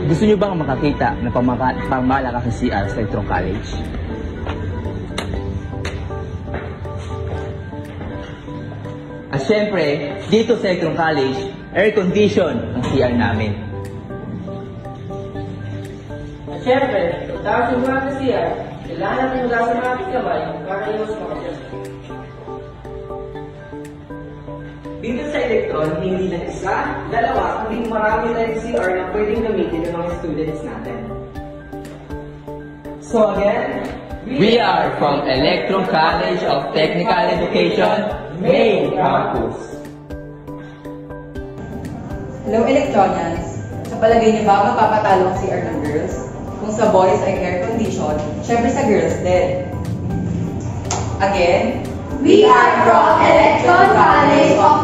Gusto niyo bang makakita ng pangmalakasang CR sa Electron College? At syempre, dito sa Electron College, air condition ang CR namin. At syempre, pagkatapos yung mga CR, kailangan natin magasan mga kamay para iwas mga dyan. Dito sa Electron, hindi lang isa, dalawa, kundi marami tayong CR na pwedeng gamitin ng mga students natin. So again, We are from Electron College of Technical Education, Main Campus. Hello, Electronians! Sa palagay niyo ba mapapatalo ang CR ng girls? Kung sa boys ay air condition, syempre sa girls din. Again, We are from Electron College of